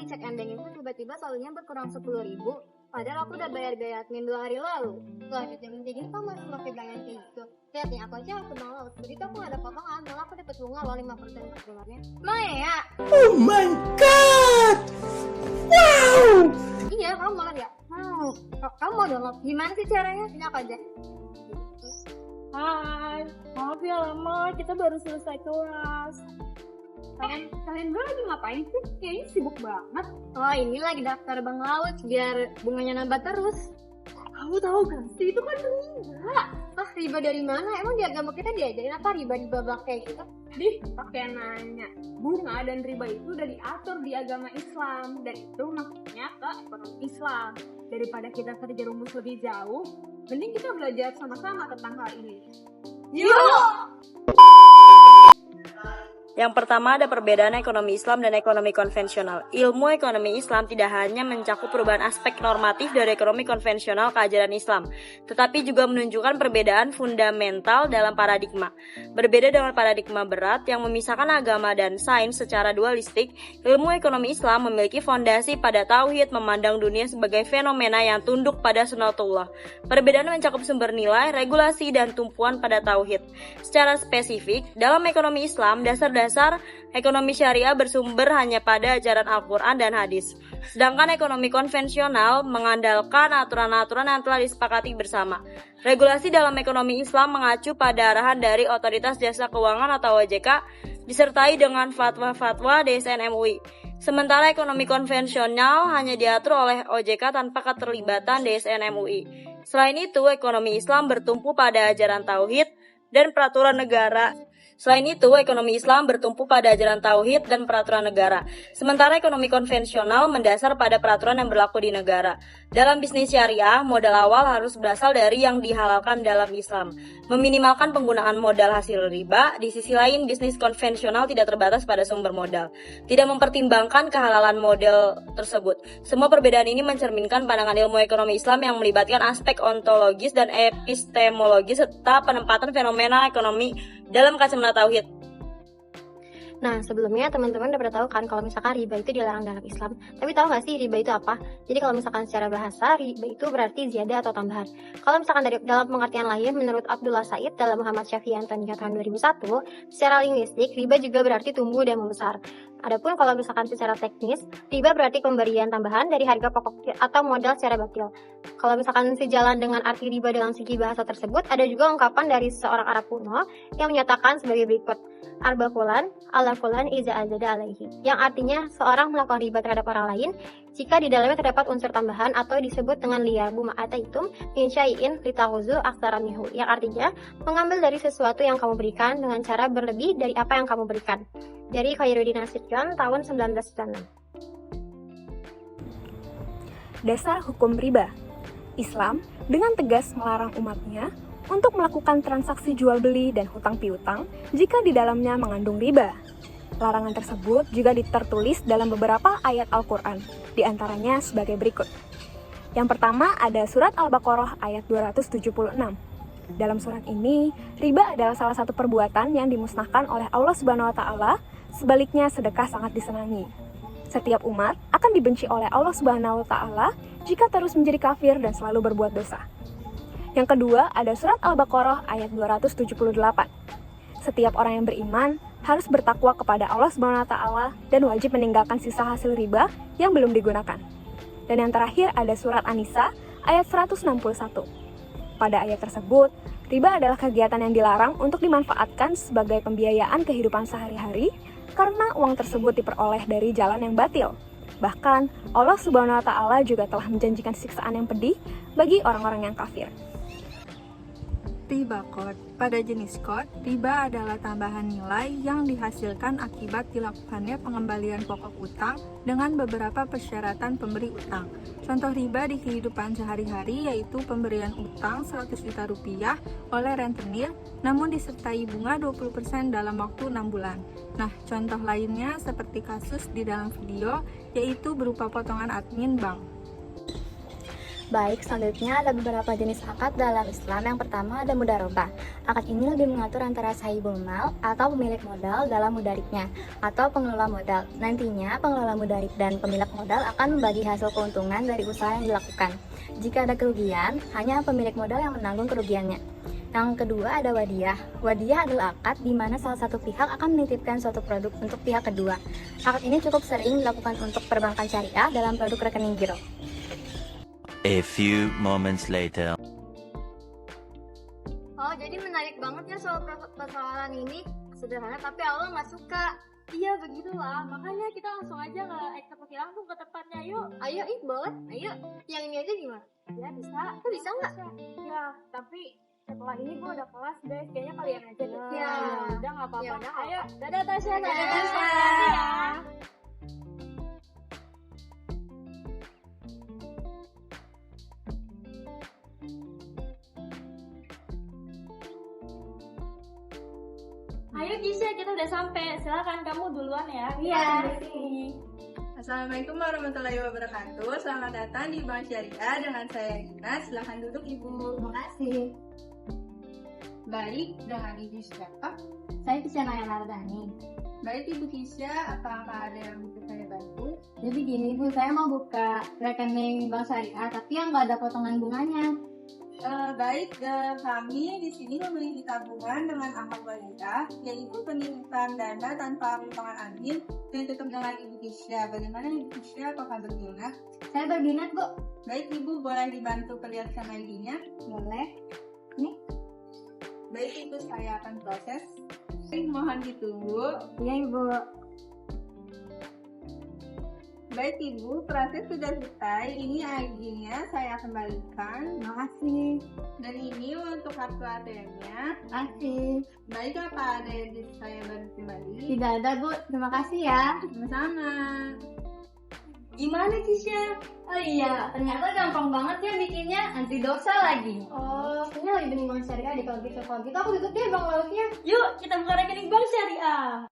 dicek ending itu tiba-tiba saldonya berkurang 10.000, padahal aku udah bayar biaya admin 2 hari lalu. Lah, di jam kayak gini kamu masih pakai biaya kayak gitu. Lihat nih, aku aja aku download. Begitu aku gak ada potongan, malah aku dapat bunga loh 5% per bulannya. Maya! Oh my god! Wow! Iya, kamu mau ya? Kamu mau download? Gimana sih caranya? Ini apa aja? Hai, maaf ya lama, kita baru selesai kelas. Kalian berdua lagi ngapain sih? Kayaknya sibuk banget. Oh, ini lagi daftar bank laut biar bunganya nambah terus. Kamu tahu gak sih, itu kan riba. Ah, riba dari mana? Emang di agama kita diajarin apa riba-riba bak kayak gitu? Dih, pakai nanya. Bunga dan riba itu udah diatur di agama Islam. Dan itu maksudnya ke ekonomi Islam. Daripada kita terjerumus lebih jauh, mending kita belajar sama-sama tentang hal ini. Yuk! Yang pertama ada perbedaan ekonomi Islam dan ekonomi konvensional. Ilmu ekonomi Islam tidak hanya mencakup perubahan aspek normatif dari ekonomi konvensional ke ajaran Islam, tetapi juga menunjukkan perbedaan fundamental dalam paradigma. Berbeda dengan paradigma berat yang memisahkan agama dan sains secara dualistik, ilmu ekonomi Islam memiliki fondasi pada tauhid, memandang dunia sebagai fenomena yang tunduk pada sunatullah. Perbedaan mencakup sumber nilai, regulasi, dan tumpuan pada tauhid. Secara spesifik, dalam ekonomi Islam, dasar ekonomi syariah bersumber hanya pada ajaran Al-Quran dan hadis. Sedangkan ekonomi konvensional mengandalkan aturan-aturan yang telah disepakati bersama. Regulasi dalam ekonomi Islam mengacu pada arahan dari Otoritas Jasa Keuangan atau OJK, disertai dengan fatwa-fatwa DSN MUI. Sementara ekonomi konvensional hanya diatur oleh OJK tanpa keterlibatan DSN MUI. Selain itu, ekonomi Islam bertumpu pada ajaran tauhid dan peraturan negara. Sementara ekonomi konvensional mendasar pada peraturan yang berlaku di negara. Dalam bisnis syariah, modal awal harus berasal dari yang dihalalkan dalam Islam. Meminimalkan penggunaan modal hasil riba, di sisi lain bisnis konvensional tidak terbatas pada sumber modal. Tidak mempertimbangkan kehalalan model tersebut. Semua perbedaan ini mencerminkan pandangan ilmu ekonomi Islam yang melibatkan aspek ontologis dan epistemologis serta penempatan fenomena ekonomi dalam kacamata tauhid. Nah, sebelumnya teman-teman udah pernah tahu kan kalau misalkan riba itu dilarang dalam Islam. Tapi tahu nggak sih riba itu apa? Jadi kalau misalkan secara bahasa, riba itu berarti ziyadah atau tambahan. Kalau misalkan dalam pengertian lain, menurut Abdullah Said dalam Muhammad Syafi'i Antoniya tahun 2001, secara linguistik, riba juga berarti tumbuh dan membesar. Adapun kalau misalkan secara teknis, riba berarti pemberian tambahan dari harga pokok atau modal secara batil. Kalau misalkan sejalan dengan arti riba dalam segi bahasa tersebut, ada juga ungkapan dari seorang Arab kuno yang menyatakan sebagai berikut. Arba fulan, ala fulan iza azada alaihi. Yang artinya seorang melakukan riba terhadap orang lain jika di dalamnya terdapat unsur tambahan atau disebut dengan liyabu ma'ataitum min syai'in litahuzu aktsara minhu. Yang artinya mengambil dari sesuatu yang kamu berikan dengan cara berlebih dari apa yang kamu berikan. Dari Khairuddin Nasution tahun 1996. Dasar hukum riba. Islam dengan tegas melarang umatnya untuk melakukan transaksi jual beli dan hutang piutang jika di dalamnya mengandung riba. Larangan tersebut juga tertulis dalam beberapa ayat Al-Quran, di antaranya sebagai berikut. Yang pertama ada surat Al-Baqarah ayat 276. Dalam surat ini, riba adalah salah satu perbuatan yang dimusnahkan oleh Allah Subhanahu wa taala, sebaliknya sedekah sangat disenangi. Setiap umat akan dibenci oleh Allah Subhanahu wa taala jika terus menjadi kafir dan selalu berbuat dosa. Yang kedua, ada surat Al-Baqarah ayat 278. Setiap orang yang beriman harus bertakwa kepada Allah Subhanahu wa taala dan wajib meninggalkan sisa hasil riba yang belum digunakan. Dan yang terakhir ada surat An-Nisa ayat 161. Pada ayat tersebut, riba adalah kegiatan yang dilarang untuk dimanfaatkan sebagai pembiayaan kehidupan sehari-hari karena uang tersebut diperoleh dari jalan yang batil. Bahkan, Allah Subhanahu wa taala juga telah menjanjikan siksaan yang pedih bagi orang-orang yang kafir. Riba kod. Pada jenis kod, riba adalah tambahan nilai yang dihasilkan akibat dilakukannya pengembalian pokok utang dengan beberapa persyaratan pemberi utang. Contoh riba di kehidupan sehari-hari yaitu pemberian utang 100 juta rupiah oleh rentenir namun disertai bunga 20% dalam waktu 6 bulan. Nah, contoh lainnya seperti kasus di dalam video yaitu berupa potongan admin bank. Baik, selanjutnya ada beberapa jenis akad dalam Islam. Yang pertama ada mudharabah. Akad ini lebih mengatur antara sahibul mal atau pemilik modal dalam mudaribnya atau pengelola modal. Nantinya pengelola mudarib dan pemilik modal akan membagi hasil keuntungan dari usaha yang dilakukan. Jika ada kerugian, hanya pemilik modal yang menanggung kerugiannya. Yang kedua ada wadiyah. Wadiyah adalah akad di mana salah satu pihak akan menitipkan suatu produk untuk pihak kedua. Akad ini cukup sering dilakukan untuk perbankan syariah dalam produk rekening giro. A few moments later. Oh, jadi menarik banget ya soal persoalan ini. Sederhana tapi Allah nggak suka. Iya begitulah, makanya kita langsung aja eksekusi langsung ke tempatnya, yuk. Ayo, boleh. Ayo. Yang ini aja gimana? Ya bisa. Kok bisa nggak? Ya, tapi setelah ini gue udah kelas guys, kayaknya kalian aja deh. Ya. Udah nggak apa-apa. Ya. Dah, ayo. Dadah Tasya, dadah Dadah. Tasya. Ayo Gisha, kita udah sampai. Silakan kamu duluan ya. Iya. Assalamualaikum warahmatullahi wabarakatuh. Selamat datang di Bank Syariah dengan saya Gina. Silahkan duduk Ibu. Terima kasih. Baik, dengan Ibu siapa? Saya Kisyana Ardani. Baik Ibu Kisha, apakah ada yang bisa saya bantu? Jadi gini Bu, saya mau buka rekening bank syariah tapi yang nggak ada potongan bunganya. Kami di sini memiliki tabungan dengan amal balita, yaitu penyimpanan dana tanpa potongan amin dan tutup dengan Ibu Kisha. Bagaimana Ibu Kisha, apakah berminat? Saya berminat Bu. Baik Ibu, boleh dibantu perlihatkan ID-nya? Boleh. Baik Ibu, saya akan proses. Mohon ditunggu. Iya Ibu. Baik Ibu, proses sudah selesai. Ini ID-nya saya kembalikan. Terima kasih. Dan ini untuk kartu ATM-nya. Terima kasih. Baik, apa ada yang bisa saya bantu kembali? Tidak ada Bu. Terima kasih ya. Sama-sama. Gimana Kisha? Oh iya, ternyata gampang banget ya bikinnya, anti dosa lagi. Oh, kayaknya lagi bikin bank syariah di kalau gitu aku ikut deh Bang Lautnya. Yuk, kita buka rekening bank syariah.